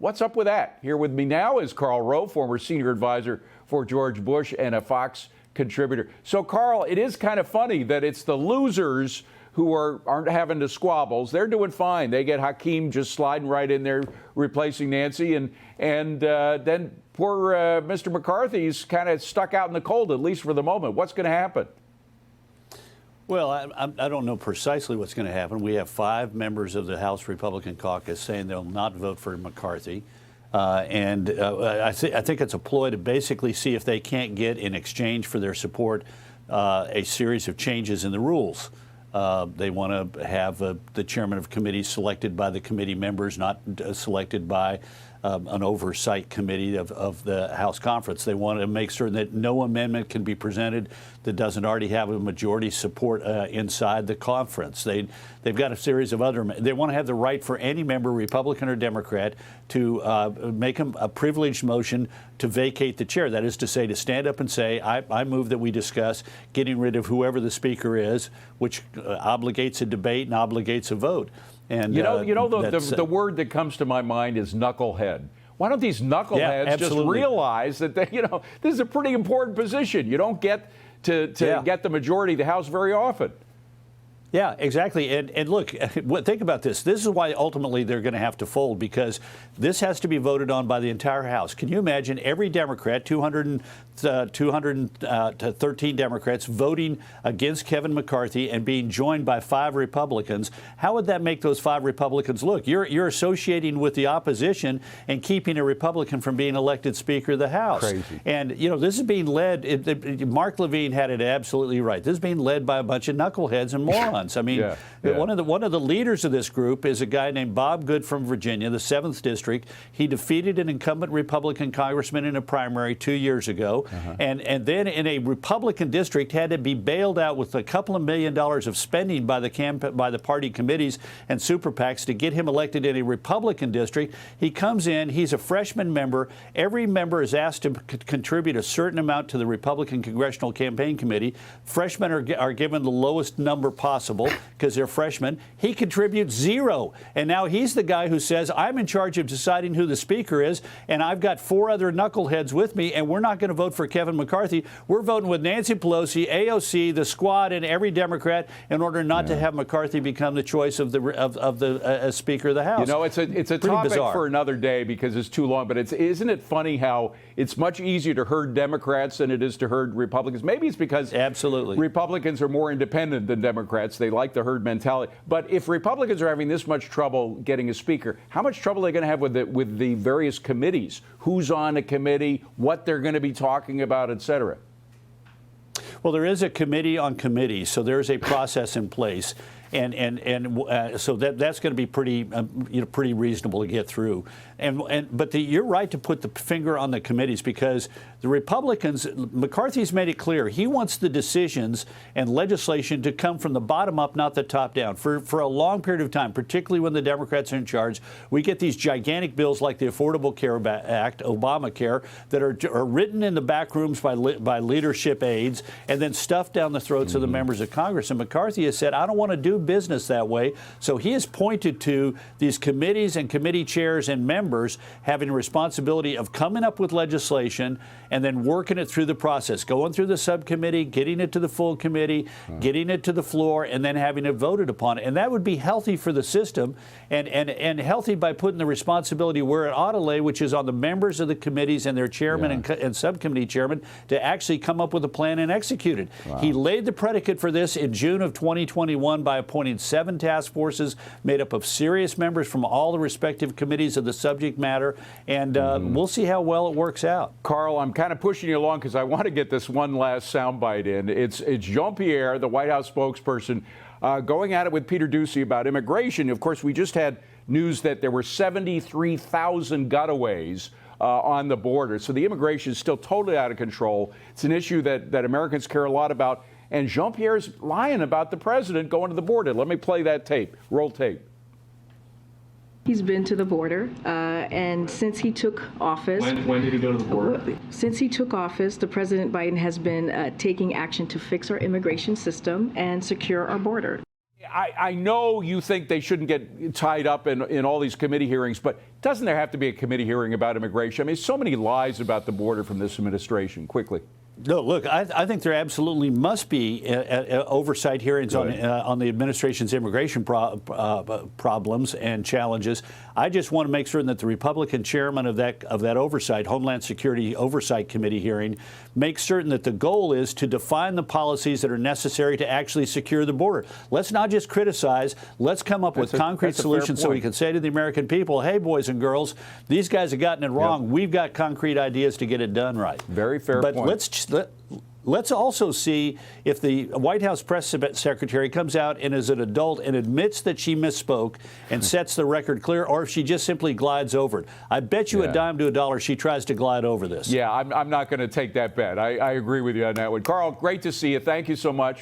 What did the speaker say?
What's up with that? Here with me now is Karl Rove, former senior advisor for George Bush and a Fox contributor. So, Karl, it is kind of funny that it's the losers who aren't having the squabbles. They're doing fine. They get Hakeem just sliding right in there, replacing Nancy, and then poor Mr. McCarthy's kind of stuck out in the cold, at least for the moment. What's going to happen? Well, I don't know precisely what's going to happen. We have 5 members of the House Republican caucus saying they'll not vote for McCarthy. I think it's a ploy to basically see if they can't get, in exchange for their support, a series of changes in the rules. They want to have the chairman of committees selected by the committee members, not selected by an oversight committee of the House conference. They want to make certain that no amendment can be presented that doesn't already have a majority support inside the conference. They've got a series of other. They want to have the right for any member, Republican or Democrat, to make a privileged motion to vacate the chair. That is to say, to stand up and say, I move that we discuss getting rid of whoever the speaker is, which obligates a debate and obligates a vote. And the word that comes to my mind is knucklehead. Why don't these knuckleheads just realize that this is a pretty important position? You don't get to get the majority of the House very often. Yeah, exactly. And look, think about this. This is why ultimately they're going to have to fold, because this has to be voted on by the entire House. Can you imagine every Democrat, 213 Democrats, voting against Kevin McCarthy and being joined by 5 Republicans? How would that make those 5 Republicans look? You're associating with the opposition and keeping a Republican from being elected Speaker of the House. Crazy. And, this is being led, Mark Levine had it absolutely right. This is being led by a bunch of knuckleheads and morons. I mean, one of the leaders of this group is a guy named Bob Good from Virginia, the 7th District. He defeated an incumbent Republican congressman in a primary 2 years ago, and then in a Republican district had to be bailed out with a couple of $1 million of spending by the party committees and super PACs to get him elected in a Republican district. He comes in, he's a freshman member. Every member is asked to contribute a certain amount to the Republican Congressional Campaign Committee. Freshmen are given the lowest number possible because they're freshmen. He contributes 0. And now he's the guy who says, I'm in charge of deciding who the speaker is, and I've got 4 other knuckleheads with me, and we're not going to vote for Kevin McCarthy. We're voting with Nancy Pelosi, AOC, the squad, and every Democrat in order not to have McCarthy become the choice of the Speaker of the House. It's a topic bizarre for another day because it's too long, but isn't it funny how it's much easier to herd Democrats than it is to herd Republicans? Maybe it's because Republicans are more independent than Democrats. They like the herd mentality. But if Republicans are having this much trouble getting a speaker, how much trouble are they going to have with the various committees? Who's on a committee, what they're going to be talking about, et cetera? Well, there is a committee on committees, so there's a process in place. So that's going to be pretty reasonable to get through. But you're right to put the finger on the committees, because the Republicans, McCarthy's made it clear he wants the decisions and legislation to come from the bottom up, not the top down. For a long period of time, particularly when the Democrats are in charge, we get these gigantic bills like the Affordable Care Act, Obamacare, that are written in the back rooms by leadership aides and then stuffed down the throats of the members of Congress. And McCarthy has said, I don't want to do business that way. So he has pointed to these committees and committee chairs and members having a responsibility of coming up with legislation and then working it through the process, going through the subcommittee, getting it to the full committee, getting it to the floor, and then having it voted upon. And that would be healthy for the system and healthy by putting the responsibility where it ought to lay, which is on the members of the committees and their chairman and subcommittee chairman to actually come up with a plan and execute it. Wow. He laid the predicate for this in June of 2021 by appointing 7 task forces made up of serious members from all the respective committees of the subject matter, and we'll see how well it works out. Karl, I'm kind of pushing you along because I want to get this one last soundbite in. It's Jean-Pierre, the White House spokesperson, going at it with Peter Doocy about immigration. Of course, we just had news that there were 73,000 gutaways on the border. So the immigration is still totally out of control. It's an issue that Americans care a lot about. And Jean-Pierre's lying about the president going to the border. Let me play that tape. Roll tape. He's been to the border, and since he took office... When did he go to the border? Since he took office, the President Biden has been taking action to fix our immigration system and secure our border. I know you think they shouldn't get tied up in all these committee hearings, but doesn't there have to be a committee hearing about immigration? I mean, so many lies about the border from this administration. Quickly. No, look, I think there absolutely must be oversight hearings on the administration's immigration problems and challenges. I just want to make certain that the Republican chairman of that oversight, Homeland Security Oversight Committee hearing, makes certain that the goal is to define the policies that are necessary to actually secure the border. Let's not just criticize. Let's come up with concrete solutions so we can say to the American people, hey, boys and girls, these guys have gotten it wrong. Yep. We've got concrete ideas to get it done right. Very fair point. But let's also see if the White House press secretary comes out and is an adult and admits that she misspoke and sets the record clear, or if she just simply glides over it. I bet you a dime to a dollar she tries to glide over this. Yeah, I'm not going to take that bet. I agree with you on that one. Karl, great to see you. Thank you so much.